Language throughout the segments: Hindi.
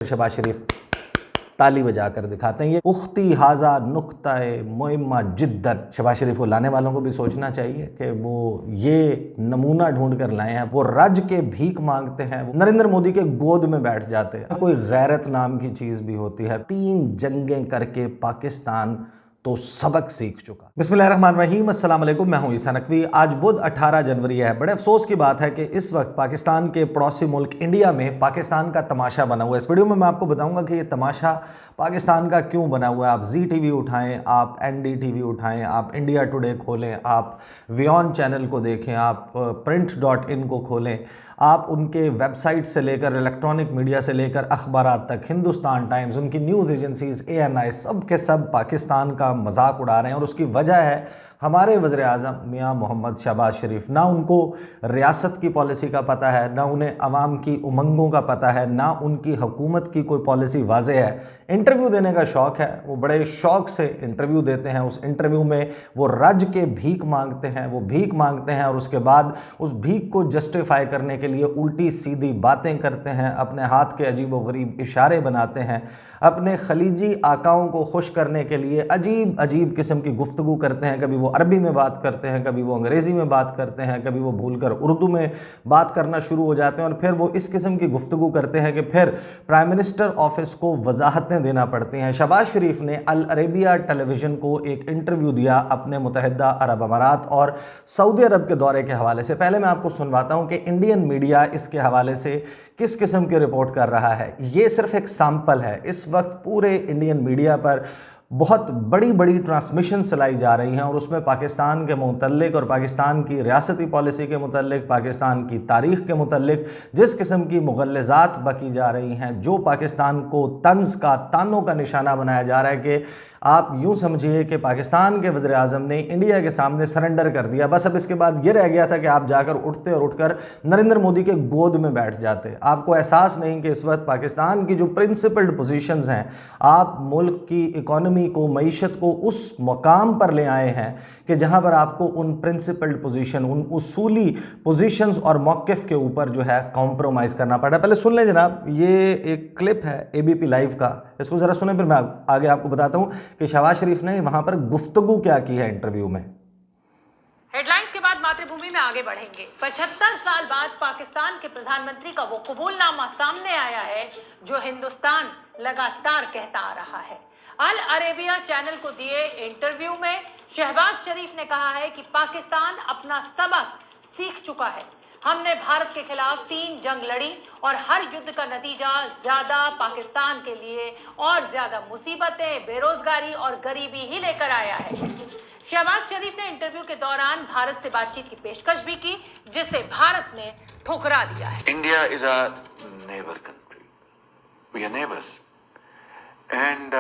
शहबाज शरीफ ताली बजाकर दिखाते हैं। ये उख्ती हाजा नुक्ताए मुइम्मा जिद्दन। शहबाज शरीफ को लाने वालों को भी सोचना चाहिए कि वो ये नमूना ढूंढ कर लाए हैं। वो रज के भीख मांगते हैं, वो नरेंद्र मोदी के गोद में बैठ जाते हैं। कोई गैरत नाम की चीज भी होती है। 3 जंगें करके पाकिस्तान तो सबक सीख चुका। बिस्मिल्लाहिर्रहमानिर्रहीम, अस्सलाम वालेकुम। मैं हूं ईसा नकवी। आज बुध 18 जनवरी है। बड़े अफसोस की बात है कि इस वक्त पाकिस्तान के पड़ोसी मुल्क इंडिया में पाकिस्तान का तमाशा बना हुआ है। इस वीडियो में मैं आपको बताऊंगा कि ये तमाशा पाकिस्तान का क्यों बना हुआ है। आप जी टीवी उठाएं, आप NDTV उठाएं, आप इंडिया टुडे खोलें, आप वियॉन चैनल को देखें, आप print.in को खोलें, आप उनके वेबसाइट से लेकर इलेक्ट्रॉनिक मीडिया से लेकर अखबारात तक, हिंदुस्तान टाइम्स, उनकी न्यूज़ एजेंसीज, ANI, सब के सब पाकिस्तान का मजाक उड़ा रहे हैं। और उसकी वजह है हमारे वज़ीर आज़म मियाँ मोहम्मद शहबाज शरीफ। ना उनको रियासत की पॉलिसी का पता है, ना उन्हें अवाम की उमंगों का पता है, ना उनकी हुकूमत की कोई पॉलिसी वाज़ेह है। इंटरव्यू देने का शौक़ है, वो बड़े शौक़ से इंटरव्यू देते हैं। उस इंटरव्यू में वो रज के भीख मांगते हैं, वो भीख मांगते हैं और उसके बाद उस भीख को जस्टिफाई करने के लिए उल्टी सीधी बातें करते हैं, अपने हाथ के अजीब व गरीब इशारे बनाते हैं, अपने खलीजी आकाओं को खुश करने के लिए अजीब अजीब किस्म की गुफ्तगू करते हैं। कभी वो अरबी में बात करते हैं, कभी वो अंग्रेज़ी में बात करते हैं, कभी वो भूलकर उर्दू में बात करना शुरू हो जाते हैं। और फिर वो इस किस्म की गुफ्तगू करते हैं कि फिर प्राइम मिनिस्टर ऑफिस को वजाहतें देना पड़ती हैं। शहबाज शरीफ ने अल अरेबिया टेलीविज़न को एक इंटरव्यू दिया अपने मुत्तहिदा अरब अमारात और सऊदी अरब के दौरे के हवाले से। पहले मैं आपको सुनवाता हूँ कि इंडियन मीडिया इसके हवाले से किस किस्म की रिपोर्ट कर रहा है। ये सिर्फ एक सैंपल है। इस वक्त पूरे इंडियन मीडिया पर बहुत बड़ी बड़ी ट्रांसमिशन चलाई जा रही हैं और उसमें पाकिस्तान के मुतल्लिक और पाकिस्तान की रियासती पॉलिसी के मुतल्लिक, पाकिस्तान की तारीख़ के मुतल्लिक जिस किस्म की मुग़ल्लज़ात बकी जा रही हैं, जो पाकिस्तान को तंज़ का, तानों का निशाना बनाया जा रहा है कि आप यूँ समझिए कि पाकिस्तान के वज़ीर आज़म ने इंडिया के सामने सरेंडर कर दिया। बस अब इसके बाद ये रह गया था कि आप जाकर उठते और उठकर नरेंद्र मोदी के गोद में बैठ जाते। आपको एहसास नहीं कि इस वक्त पाकिस्तान की जो प्रिंसिपल्ड पोजीशंस हैं, आप मुल्क की इकॉनमी को, मईशत को उस मकाम पर ले आए हैं कि जहां पर आपको उन प्रिंसिपल्ड पोजीशन, उन उसूली पोजीशंस और मौक़िफ़ के ऊपर जो है कॉम्प्रोमाइज़ करना पड़ा। पहले सुन लें जनाब, ये एक क्लिप है ABP लाइव का, इसको ज़रा सुने, फिर मैं आगे आपको बताता हूँ कि शहबाज शरीफ ने वहां पर गुफ्तगू क्या की है इंटरव्यू में। हेडलाइंस के बाद मातृभूमि में आगे बढ़ेंगे। 75 साल बाद पाकिस्तान के प्रधानमंत्री का वो कबूलनामा सामने आया है जो हिंदुस्तान लगातार कहता आ रहा है। अल अरेबिया चैनल को दिए इंटरव्यू में शहबाज शरीफ ने कहा है कि पाकिस्तान अपना सबक सीख चुका है। हमने भारत के खिलाफ 3 जंग लड़ी और हर युद्ध का नतीजा ज्यादा पाकिस्तान के लिए और ज्यादा मुसीबतें, बेरोजगारी और गरीबी ही लेकर आया है। शहबाज शरीफ ने इंटरव्यू के दौरान भारत से बातचीत की पेशकश भी की, जिसे भारत ने ठुकरा दिया है। India is a neighbour country, we are neighbours and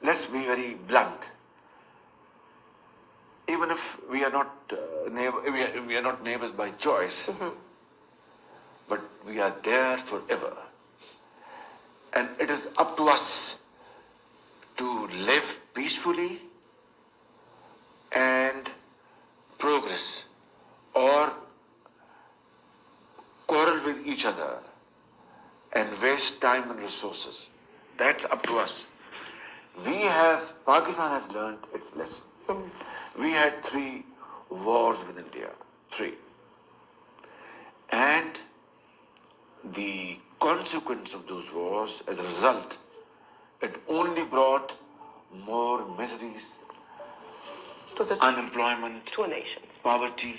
let's be very blunt. Even if we are not we are not neighbors by choice, but we are there forever, and it is up to us to live peacefully and progress, or quarrel with each other and waste time and resources. That's up to us. Pakistan has learned its lesson. We had 3 wars with India, 3. And the consequence of those wars, as a result, it only brought more miseries, unemployment, to nations, poverty.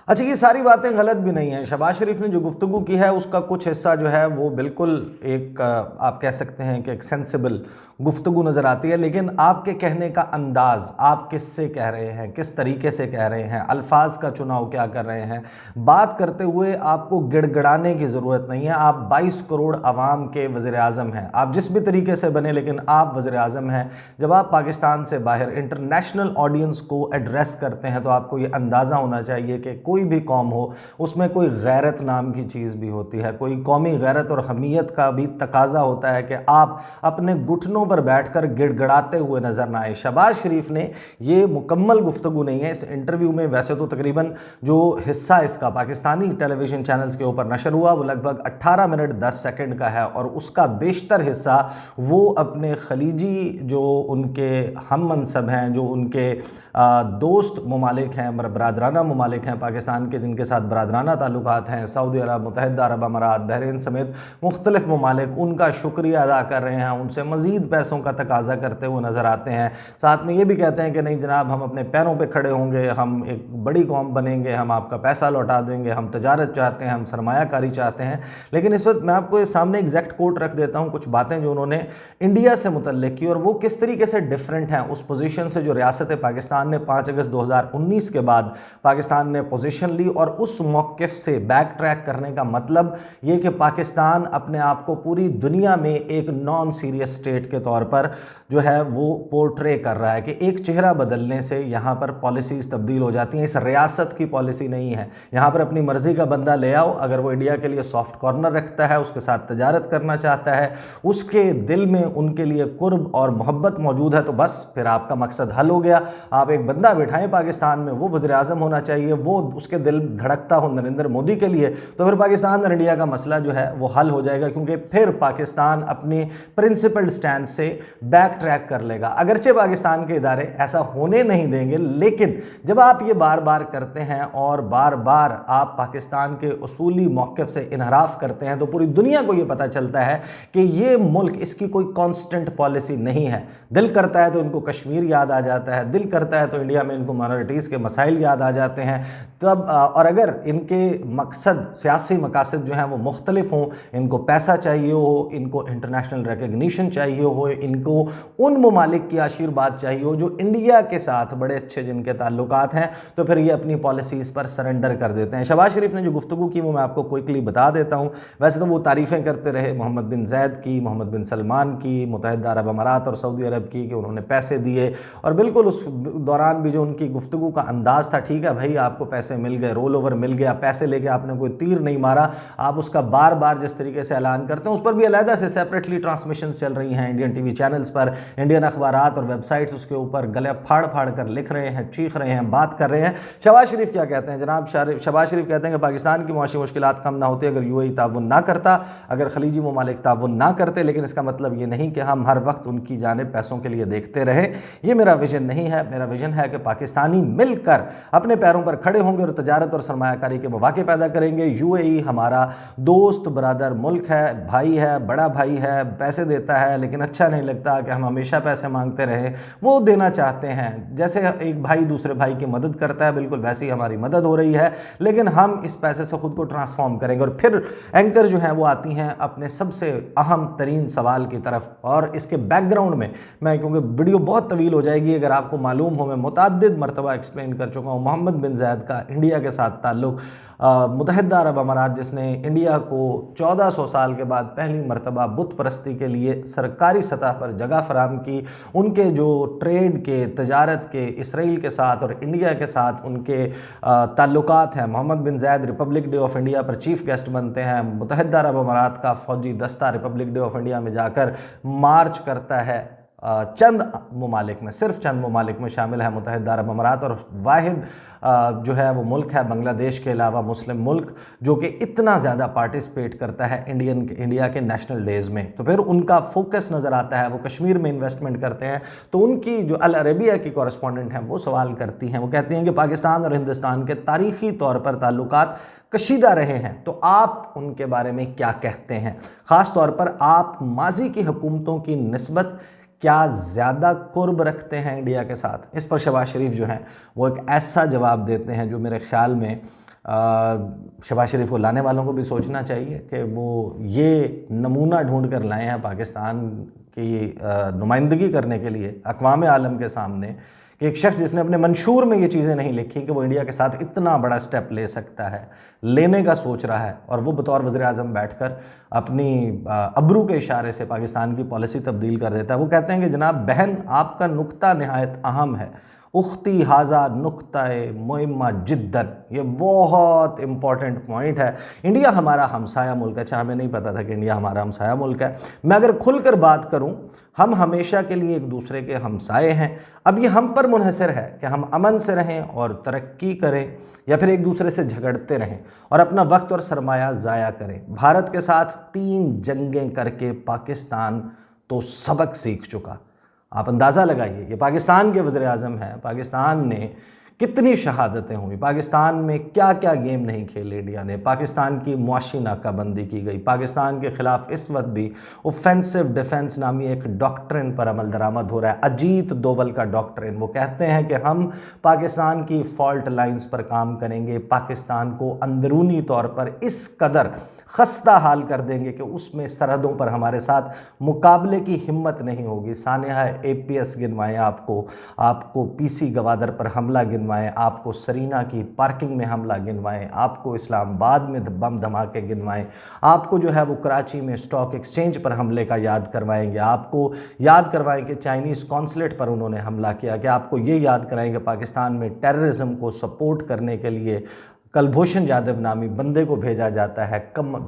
अच्छा, ये सारी बातें गलत भी नहीं हैं। शहबाज शरीफ ने जो गुफ्तगू की है उसका कुछ हिस्सा जो है वो बिल्कुल एक आप कह सकते हैं कि एक सेंसिबल गुफ्तगू नज़र आती है, लेकिन आपके कहने का अंदाज़, आप किससे कह रहे हैं, किस तरीके से कह रहे हैं, अल्फाज का चुनाव क्या कर रहे हैं, बात करते हुए आपको गिड़गिड़ाने की ज़रूरत नहीं है। आप 22 करोड़ आवाम के वज़ीर आज़म हैं, आप जिस भी तरीके से बने, लेकिन आप वज़ीर आज़म हैं। जब आप पाकिस्तान से बाहर इंटरनेशनल ऑडियंस को एड्रेस करते हैं तो आपको ये अंदाज़ा होना चाहिए कि कोई कोई भी कौम हो उसमें कोई गैरत नाम की चीज़ भी होती है, कोई कौमी गैरत और हमीयत का भी तकाजा होता है कि आप अपने घुटनों पर बैठकर गिड़गिड़ाते हुए नजर ना आए। शहबाज शरीफ ने ये मुकम्मल गुफ्तगू नहीं है इस इंटरव्यू में, वैसे तो तकरीबन जो हिस्सा इसका पाकिस्तानी टेलीविजन चैनल्स के ऊपर नशर हुआ वो लगभग 18 मिनट 10 सेकंड का है और उसका बेशतर हिस्सा वो अपने खलीजी जो उनके हम मनसब हैं, जो उनके दोस्त ममालिक हैं, बरादराना ममालिक हैं पाकिस्तान के, जिनके साथ बरादराना ताल्लुकात हैं, सऊदी अरब, मुत्तहिदा अरब अमारात, बहरीन समेत मुख्तलिफ ममालिक, उनका शुक्रिया अदा कर रहे हैं, उनसे मज़ीद पैसों का तकाजा करते हुए नज़र आते हैं। साथ में ये भी कहते हैं कि नहीं जनाब, हम अपने पैरों पर खड़े होंगे, हम एक बड़ी कौम बनेंगे, हम आपका पैसा लौटा देंगे, हम तजारत चाहते हैं, हम सरमायाकारी चाहते हैं। लेकिन इस वक्त मैं आपको सामने एग्जैक्ट कोट रख देता हूँ, कुछ बातें जो उन्होंने इंडिया से मुतल्लिक की और वो किस तरीके से डिफरेंट हैं उस पोजीशन से जो रियासत पाकिस्तान ने 5 अगस्त 2019 के बाद पाकिस्तान ने पोजीशन ली। और उस मौक़िफ़ से बैक ट्रैक करने का मतलब ये कि पाकिस्तान अपने आप को पूरी दुनिया में एक नॉन सीरियस स्टेट के तौर पर जो है वो पोर्ट्रे कर रहा है कि एक चेहरा बदलने से यहाँ पर पॉलिसीज़ तब्दील हो जाती हैं। इस रियासत की पॉलिसी नहीं है, यहाँ पर अपनी मर्ज़ी का बंदा ले आओ, अगर वो इंडिया के लिए सॉफ्ट कॉर्नर रखता है, उसके साथ तजारत करना चाहता है, उसके दिल में उनके लिए कुर्ब और मोहब्बत मौजूद है, तो बस फिर आपका मकसद हल हो गया। आप एक बंदा बिठाएं पाकिस्तान में, वो वज़ीर आज़म होना चाहिए, वो उसके दिल धड़कता हो नरेंद्र मोदी के लिए, तो फिर पाकिस्तान और इंडिया का मसला जो है वो हल हो जाएगा, क्योंकि फिर पाकिस्तान अपनी प्रिंसिपल स्टैंड से बैक ट्रैक कर लेगा। अगरचे पाकिस्तान के इदारे ऐसा होने नहीं देंगे, लेकिन जब आप ये बार बार करते हैं और बार बार आप पाकिस्तान के उसूली मौक़िफ़ से इनहराफ करते हैं, तो पूरी दुनिया को ये पता चलता है कि ये मुल्क, इसकी कोई कांस्टेंट पॉलिसी नहीं है। दिल करता है तो इनको कश्मीर याद आ जाता है, दिल करता है तो इंडिया में इनको माइनॉरिटीज़ के मसाइल याद आ जाते हैं। तब और अगर इनके मकसद, सियासी मकासद जो हैं वो मुख्तलिफ हों, इनको पैसा चाहिए हो, इनको इंटरनेशनल रिकग्निशन चाहिए हो, इनको उन ममालिक की आशीर्वाद चाहिए हो जो इंडिया के साथ बड़े अच्छे जिनके ताल्लुकात हैं, तो फिर ये अपनी पॉलिसीज़ पर सरेंडर कर देते हैं। शहबाज शरीफ ने जो गुफ्तगू की वो मैं आपको क्विकली बता देता हूँ। वैसे तो वो तारीफ़ें करते रहे मोहम्मद बिन ज़ैद की, मोहम्मद बिन सलमान की, मुत्तहिदा अरब अमारात और सऊदी अरब की, कि उन्होंने पैसे दिए, और बिल्कुल उस दौरान भी जो उनकी गुफ्तगू का अंदाज़ था, ठीक है भाई आपको पैसे मिल गए, रोल ओवर मिल गया, पैसे लेके आपने कोई तीर नहीं मारा, आप उसका बार बार जिस तरीके से ऐलान करते हैं उस पर भी अलहदा से सेपरेटली ट्रांसमिशन चल रही हैं इंडियन टीवी चैनल्स पर, इंडियन अखबारात और वेबसाइट्स उसके ऊपर गले फाड़ फाड़ कर लिख रहे हैं, चीख रहे हैं, बात कर रहे हैं। शहबाज शरीफ क्या कहते हैं जनाब? शहबाज शरीफ कहते हैं कि पाकिस्तान की मुआशी मुश्किलात कम ना होती अगर यूएई ताउन ना करता, अगर खलीजी ममालिक ताउन ना करते, लेकिन इसका मतलब ये नहीं कि हम हर वक्त उनकी जानिब पैसों के लिए देखते रहें। ये मेरा विजन नहीं है। मेरा विजन है कि पाकिस्तानी मिलकर अपने पैरों पर खड़े होंगे और तजारत और सरमायाकारी के मौके पैदा करेंगे। यूएई हमारा दोस्त बरादर मुल्क है, भाई है, बड़ा भाई है, पैसे देता है, लेकिन अच्छा नहीं लगता कि हम हमेशा पैसे मांगते रहें। वो देना चाहते हैं, जैसे एक भाई दूसरे भाई की मदद करता है, बिल्कुल वैसे ही हमारी मदद हो रही है, लेकिन हम इस पैसे से खुद को ट्रांसफॉर्म करेंगे। और फिर एंकर जो हैं वो आती हैं अपने सबसे अहम तरीन सवाल की तरफ, और इसके बैकग्राउंड में मैं, क्योंकि वीडियो बहुत तवील हो जाएगी, अगर आपको मालूम हो, मैं मुतअद्दिद मरतबा एक्सप्लेन कर चुका हूँ मोहम्मद बिन ज़ैद का इंडिया के साथ ताल्लुक़, मुत्तहिदा अरब अमारात जिसने इंडिया को 1400 साल के बाद पहली मरतबा बुत परस्ती के लिए सरकारी सतह पर जगह फराहम की, उनके जो ट्रेड के, तजारत के, इसराइल के साथ और इंडिया के साथ उनके ताल्लुकात हैं। मोहम्मद बिन ज़ैद रिपब्लिक डे ऑफ इंडिया पर चीफ गेस्ट बनते हैं। मुत्तहिदा अरब अमारात का फ़ौजी दस्ता रिपब्लिक डे ऑफ इंडिया में जाकर मार्च करता है। चंद ममालिक में, सिर्फ चंद ममालिक में शामिल है मुत्तहिदा अरब अमारात, और वाहिद जो है वो मुल्क है बांग्लादेश के अलावा मुस्लिम मुल्क जो कि इतना ज़्यादा पार्टिसिपेट करता है इंडिया के नेशनल डेज़ में। तो फिर उनका फोकस नज़र आता है, वो कश्मीर में इन्वेस्टमेंट करते हैं। तो उनकी जो अल अरेबिया की कॉरेस्पॉन्डेंट हैं वो सवाल करती हैं, वो कहती हैं कि पाकिस्तान और हिंदुस्तान के तारीख़ी तौर पर ताल्लुकात कशीदा रहे हैं, तो आप उनके बारे में क्या कहते हैं? ख़ास तौर पर आप माजी की हुकूमतों की निस्बत क्या ज़्यादा कुर्ब रखते हैं इंडिया के साथ? इस पर शहबाज शरीफ जो हैं वो एक ऐसा जवाब देते हैं जो मेरे ख़्याल में शहबाज शरीफ को लाने वालों को भी सोचना चाहिए कि वो ये नमूना ढूंढ कर लाए हैं पाकिस्तान की नुमाइंदगी करने के लिए अक़वाम आलम के सामने, कि एक शख्स जिसने अपने मंशूर में ये चीज़ें नहीं लिखी कि वो इंडिया के साथ इतना बड़ा स्टेप ले सकता है, लेने का सोच रहा है, और वो बतौर वज़ीर आज़म बैठकर अपनी अब्रू के इशारे से पाकिस्तान की पॉलिसी तब्दील कर देता है। वो कहते हैं कि जनाब बहन आपका नुक्ता नहायत अहम है, उख्ती हाजा नुक्ताए मुहिम्मा जिद्दन, ये बहुत इंपॉर्टेंट पॉइंट है। इंडिया हमारा हमसाया मुल्क है। अच्छा, हमें नहीं पता था कि इंडिया हमारा हमसाया मुल्क है। मैं अगर खुलकर बात करूं, हम हमेशा के लिए एक दूसरे के हमसाए हैं। अब ये हम पर मुनहसर है कि हम अमन से रहें और तरक्की करें या फिर एक दूसरे से झगड़ते रहें और अपना वक्त और सरमाया ज़ाया करें। भारत के साथ 3 जंगें करके पाकिस्तान तो सबक सीख चुका। आप अंदाज़ा लगाइए, ये पाकिस्तान के वज़ीर आज़म हैं, पाकिस्तान ने कितनी शहादतें हुई, पाकिस्तान में क्या क्या गेम नहीं खेले इंडिया ने, पाकिस्तान की मुआशी नाकाबंदी की गई, पाकिस्तान के ख़िलाफ़ इस वक्त भी ऑफेंसिव डिफेंस नामी एक डॉक्ट्रिन पर अमल दरामद हो रहा है, अजीत दोवल का डॉक्ट्रिन। वो कहते हैं कि हम पाकिस्तान की फॉल्ट लाइंस पर काम करेंगे, पाकिस्तान को अंदरूनी तौर पर इस कदर खस्ता हाल कर देंगे कि उसमें सरहदों पर हमारे साथ मुकाबले की हिम्मत नहीं होगी। सानिया APS गिनवाएं, आपको PC गवादर पर हमला गिनवाएं, आपको सरीना की पार्किंग में हमला गिनवाएं, आपको इस्लामाबाद में बम धमाके गिनवाएं, आपको जो है वो कराची में स्टॉक एक्सचेंज पर हमले का याद करवाएंगे, आपको याद करवाएं कि चाइनीज़ कॉन्सुलेट पर उन्होंने हमला किया, कि आपको ये याद कराएंगे पाकिस्तान में टेररिज्म को सपोर्ट करने के लिए कुलभूषण यादव नामी बंदे को भेजा जाता है,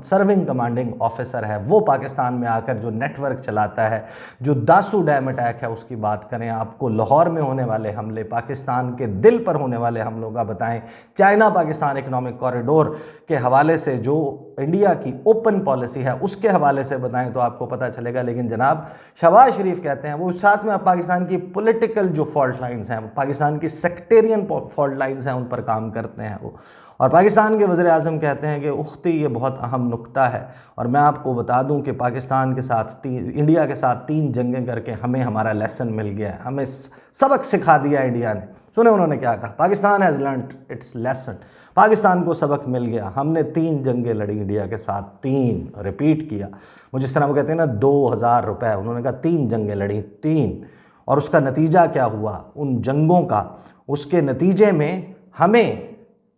सर्विंग कमांडिंग ऑफिसर है, वो पाकिस्तान में आकर जो नेटवर्क चलाता है, जो दासू डैम अटैक है उसकी बात करें, आपको लाहौर में होने वाले हमले, पाकिस्तान के दिल पर होने वाले हमलों का बताएं, चाइना पाकिस्तान इकोनॉमिक कॉरिडोर के हवाले से जो इंडिया की ओपन पॉलिसी है उसके हवाले से बताएं तो आपको पता चलेगा। लेकिन जनाब शहबाज शरीफ कहते हैं वो साथ में पाकिस्तान की पॉलिटिकल जो फॉल्ट लाइन्स हैं, पाकिस्तान की सेक्टेरियन फॉल्ट लाइन्स हैं, उन पर काम करते हैं वो। और पाकिस्तान के वज़ीर आज़म कहते हैं कि उख्ती ये बहुत अहम नुक्ता है। और मैं आपको बता दूं कि पाकिस्तान के साथ इंडिया के साथ 3 जंगें करके हमें हमारा लेसन मिल गया है, हमें सबक सिखा दिया इंडिया ने। सुने उन्होंने क्या कहा, Pakistan has learned it's lesson, Pakistan को सबक मिल गया, हमने 3 जंगें लड़ी इंडिया के साथ, 3 रिपीट किया। मुझे जिस तरह वो कहते हैं ना 2000 रुपये, उन्होंने कहा 3 जंगें लड़ी, 3। और उसका नतीजा क्या हुआ उन जंगों का, उसके नतीजे में हमें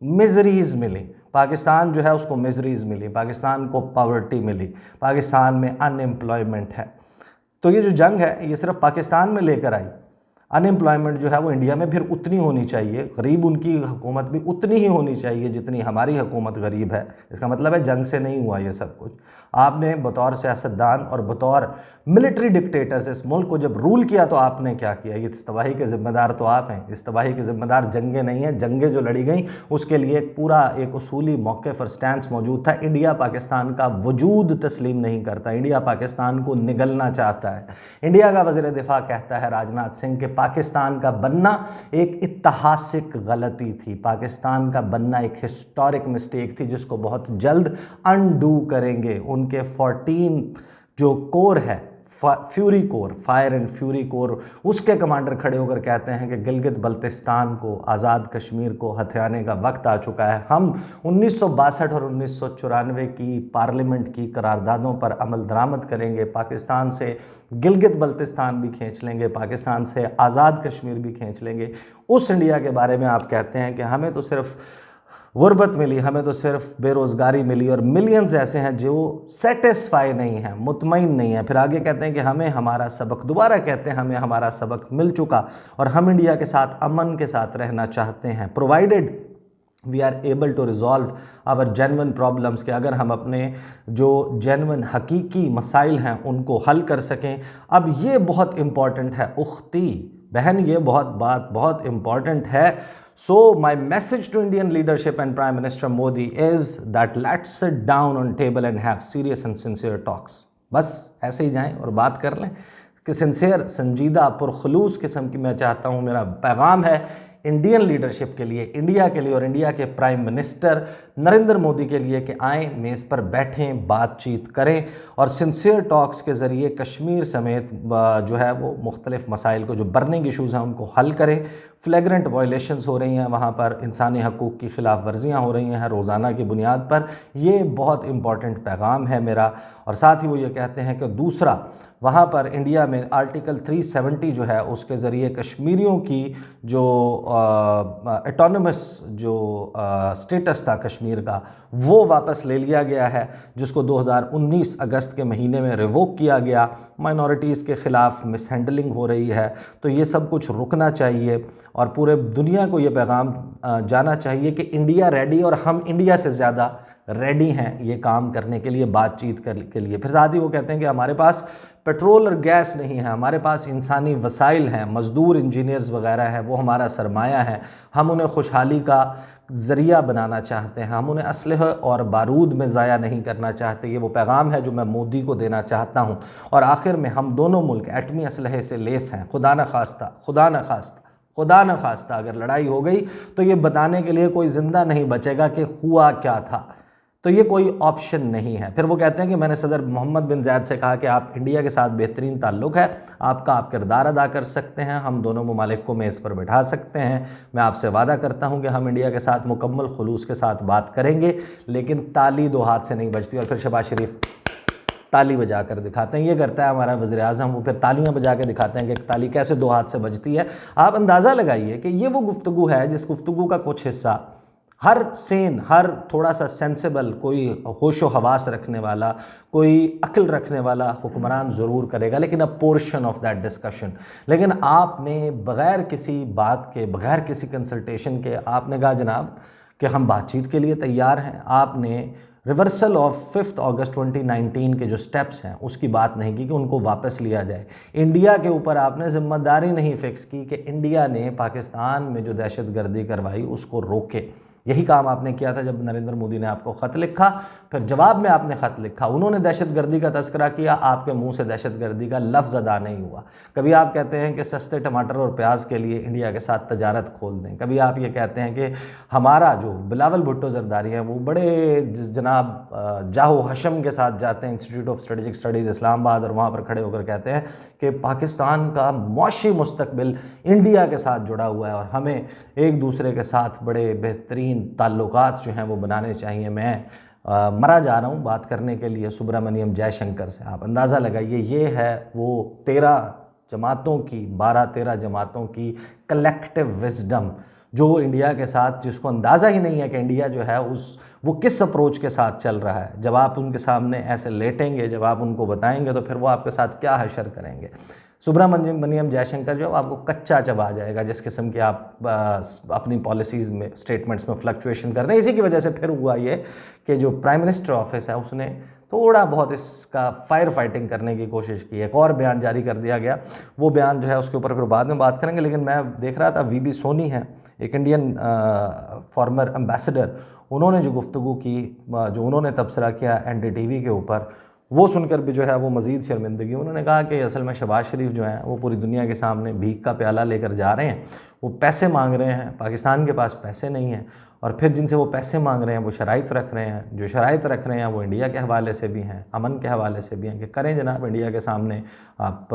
मिजरीज़ मिली, पाकिस्तान जो है उसको मिजरीज़ मिली, पाकिस्तान को पॉवर्टी मिली, पाकिस्तान में अनएम्प्लॉयमेंट है। तो ये जो जंग है ये सिर्फ पाकिस्तान में लेकर आई। अनएम्प्लॉयमेंट जो है वो इंडिया में फिर उतनी होनी चाहिए, गरीब उनकी हुकूमत भी उतनी ही होनी चाहिए जितनी हमारी हुकूमत गरीब है। इसका मतलब है जंग से नहीं हुआ ये सब कुछ। आपने बतौर सियासतदान और बतौर मिलिट्री डिक्टेटर्स इस मुल्क को जब रूल किया तो आपने क्या किया, ये इस तबाही के ज़िम्मेदार तो आप हैं। इस तबाही के ज़िम्मेदार जंगें नहीं हैं, जंगें जो लड़ी गई उसके लिए एक पूरा एक उसूली मौके पर स्टैंस मौजूद था। इंडिया पाकिस्तान का वजूद तस्लीम नहीं करता, इंडिया पाकिस्तान को निगलना चाहता है। इंडिया का वज़ीर दिफा कहता है राजनाथ सिंह के पाकिस्तान का बनना एक ऐतिहासिक गलती थी, पाकिस्तान का बनना एक हिस्टोरिक मिस्टेक थी जिसको बहुत जल्द अनडू करेंगे। उनके 14 जो कोर है, fury core, fire and fury core, उसके कमांडर खड़े होकर कहते हैं कि गिलगित बल्तिस्तान को, आज़ाद कश्मीर को हथियाने का वक्त आ चुका है। हम 1962 और 1994 की पार्लियामेंट की करारदादों पर अमल दरामद करेंगे, पाकिस्तान से गिलगित बल्तिस्तान भी खींच लेंगे, पाकिस्तान से आज़ाद कश्मीर भी खींच लेंगे। उस इंडिया के बारे में आप कहते हैं कि हमें तो सिर्फ गुर्बत मिली, हमें तो सिर्फ बेरोज़गारी मिली और मिलियंस ऐसे हैं जो सेटिस्फाई नहीं हैं, मुतमईन नहीं हैं। फिर आगे कहते हैं कि हमें हमारा सबक, दोबारा कहते हैं हमें हमारा सबक मिल चुका और हम इंडिया के साथ अमन के साथ रहना चाहते हैं, provided we are able to resolve our genuine problems, कि अगर हम अपने जो जेन्युइन हकीकी मसाइल हैं उनको हल कर सकें। अब ये बहुत इम्पॉर्टेंट है उख्ती बहन, ये बात बहुत इम्पॉर्टेंट है। So my message to Indian leadership and Prime Minister Modi is that let's sit down on table and have serious and sincere talks. बस ऐसे ही जाएं और बात कर लें कि सिंसियर, संजीदा, पुरखलूस किस्म की, मैं चाहता हूँ, मेरा पैगाम है इंडियन लीडरशिप के लिए, इंडिया के लिए और इंडिया के प्राइम मिनिस्टर नरेंद्र मोदी के लिए कि आएँ, मेज़ पर बैठें, बातचीत करें और सिंसियर टॉक्स के ज़रिए कश्मीर समेत जो है वो मुख्तलिफ़ मसाइल को, जो बर्निंग इशूज़ हैं उनको हल करें। फ्लैग्रेंट वायलेशंस हो रही हैं वहाँ पर, इंसानी हकूक़ की खिलाफ वर्जियाँ हो रही हैं रोज़ाना की बुनियाद पर। ये बहुत इंपॉर्टेंट पैगाम है मेरा। और साथ ही वो ये कहते हैं कि दूसरा, वहाँ पर इंडिया में आर्टिकल 370 जो है उसके ज़रिए कश्मीरियों की जो एटोनमस जो स्टेटस था कश्मीर का वो वापस ले लिया गया है, जिसको 2019 अगस्त के महीने में रिवोक किया गया। माइनॉरिटीज़ के ख़िलाफ़ मिसहैंडलिंग हो रही है, तो ये सब कुछ रुकना चाहिए और पूरे दुनिया को ये पैगाम जाना चाहिए कि इंडिया रेडी, और हम इंडिया से ज़्यादा रेडी हैं ये काम करने के लिए, बातचीत के लिए। फिर साथ ही वो कहते हैं कि हमारे पास पेट्रोल और गैस नहीं है, हमारे पास इंसानी वसाइल हैं, मज़दूर, इंजीनियर्स वगैरह हैं, वो हमारा सरमाया है, हम उन्हें खुशहाली का ज़रिया बनाना चाहते हैं, हम उन्हें असलह और बारूद में ज़ाया नहीं करना चाहते। ये वो पैगाम है जो मैं मोदी को देना चाहता हूँ। और आखिर में हम दोनों मुल्क एटमी असलहे से लेस हैं। खुदा न खास्ता अगर लड़ाई हो गई तो ये बताने के लिए कोई ज़िंदा नहीं बचेगा कि हुआ क्या था, तो ये कोई ऑप्शन नहीं है। फिर वो कहते हैं कि मैंने सदर मोहम्मद बिन जायद से कहा कि आप इंडिया के साथ बेहतरीन ताल्लुक़ है, आपका आप किरदार अदा कर सकते हैं, हम दोनों ममालिक को मेज़ पर बैठा सकते हैं। मैं आपसे वादा करता हूं कि हम इंडिया के साथ मुकम्मल खुलूस के साथ बात करेंगे, लेकिन ताली दो हाथ से नहीं बजती। और फिर शहबाज शरीफ ताली बजा कर दिखाते हैं। ये करता है हमारा वज़ीर-ए-आज़म, वो फिर तालियां बजा के दिखाते हैं कि ताली कैसे दो हाथ से बजती है। आप अंदाज़ा लगाइए कि ये वो गुफ्तगू है जिस गुफ्तगू का कुछ हिस्सा हर सेन, हर थोड़ा सा सेंसेबल, कोई होशो हवास रखने वाला, कोई अक्ल रखने वाला हुक्मरान ज़रूर करेगा, लेकिन अ पोर्शन ऑफ दैट डिस्कशन। लेकिन आपने बग़ैर किसी बात के, बग़ैर किसी कंसल्टेशन के आपने कहा जनाब कि हम बातचीत के लिए तैयार हैं। आपने रिवर्सल ऑफ 5 अगस्त 2019 के जो स्टेप्स हैं उसकी बात नहीं की कि उनको वापस लिया जाए। इंडिया के ऊपर आपने ज़िम्मेदारी नहीं फ़िक्स की कि इंडिया ने पाकिस्तान में जो दहशतगर्दी करवाई उसको रोके। यही काम आपने किया था जब नरेंद्र मोदी ने आपको ख़त लिखा, फिर जवाब में आपने ख़त लिखा, उन्होंने दहशतगर्दी का तस्करा किया, आपके मुंह से दहशतगर्दी का लफ्ज़ अदा नहीं हुआ। कभी आप कहते हैं कि सस्ते टमाटर और प्याज के लिए इंडिया के साथ तजारत खोल दें, कभी आप ये कहते हैं कि हमारा जो बिलावल भुट्टो जरदारी हैं वो बड़े जनाब जाहो हशम के साथ जाते हैं institute of strategic studies Islamabad, और वहाँ पर खड़े होकर कहते हैं कि पाकिस्तान का मुआशी मुस्तकबिल इंडिया के साथ जुड़ा हुआ है और हमें एक दूसरे के साथ बड़े बेहतरीन ताल्लुकात जो हैं वो बनाने चाहिए। मैं मरा जा रहा हूँ बात करने के लिए सुब्रमण्यम जयशंकर से। आप अंदाज़ा लगाइए, ये है वो 13 जमातों की, 12-13 जमातों की कलेक्टिव विजडम जो इंडिया के साथ, जिसको अंदाज़ा ही नहीं है कि इंडिया जो है वो किस अप्रोच के साथ चल रहा है। जब आप उनके सामने ऐसे लेटेंगे, जब आप उनको बताएंगे, तो फिर वो आपके साथ क्या हशर करेंगे। सुब्रमण्यम जयशंकर जो आपको कच्चा चबा जाएगा, जिस किस्म की आप अपनी पॉलिसीज़ में, स्टेटमेंट्स में फ्लक्चुएशन कर रहे हैं। इसी की वजह से फिर हुआ ये कि जो प्राइम मिनिस्टर ऑफिस है उसने थोड़ा बहुत इसका फायर फाइटिंग करने की कोशिश की। एक और बयान जारी कर दिया गया, वो बयान जो है उसके ऊपर फिर बाद में बात करेंगे। लेकिन मैं देख रहा था वीबी सोनी है, एक इंडियन फॉर्मर एम्बेसडर, उन्होंने जो गुफ्तगू की, जो उन्होंने तबसरा किया NDTV के ऊपर, वो सुनकर भी जो है वो मज़ीद शर्मिंदगी। उन्होंने कहा कि असल में शहबाज शरीफ जो हैं वो पूरी दुनिया के सामने भीख का प्याला लेकर जा रहे हैं, वो पैसे मांग रहे हैं, पाकिस्तान के पास पैसे नहीं हैं, और फिर जिनसे वो पैसे मांग रहे हैं वो शराइत रख रहे हैं, जो शराइत रख रहे हैं वो इंडिया के हवाले से भी हैं, अमन के हवाले से भी हैं कि करें जनाब, इंडिया के सामने आप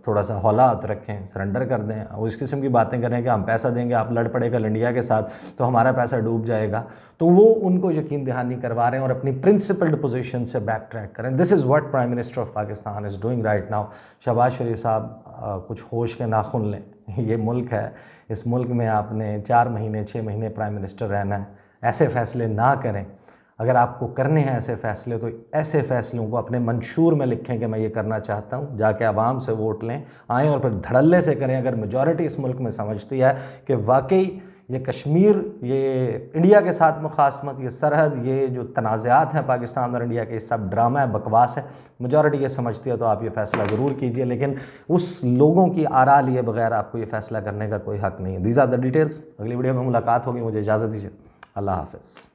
थोड़ा सा हौलात रखें, सरेंडर कर दें। वो इस किस्म की बातें करें कि हम पैसा देंगे, आप लड़ पड़े कल इंडिया के साथ तो हमारा पैसा डूब जाएगा। तो वो उनको यकीन दहानी करवा रहे हैं और अपनी प्रिंसिपल्ड पोजीशन से बैक ट्रैक करें। This is what prime minister of Pakistan is doing right now. Shahbaz Sharif साहब कुछ होश के नाखुन लें। ये मुल्क है, इस मुल्क में आपने 4 महीने 6 महीने प्राइम मिनिस्टर रहना है। ऐसे फ़ैसले ना करें। अगर आपको करने हैं ऐसे फ़ैसले, तो ऐसे फ़ैसलों को अपने मंशूर में लिखें कि मैं ये करना चाहता हूँ, जाके आवाम से वोट लें, आएँ और फिर धड़ल्ले से करें। अगर मेजॉरिटी इस मुल्क में समझती है कि वाकई ये कश्मीर, ये इंडिया के साथ मुखासमत, ये सरहद, ये जो तनाज़ात हैं पाकिस्तान और इंडिया के, सब ड्रामा है, बकवास है, मेजॉरिटी ये समझती है, तो आप ये फ़ैसला ज़रूर कीजिए। लेकिन उस लोगों की आरा लिए बगैर आपको ये फ़ैसला करने का कोई हक़ नहीं है। These are the details. अगली वीडियो में मुलाकात होगी, मुझे इजाज़त दीजिए। अल्लाह हाफ़िज़।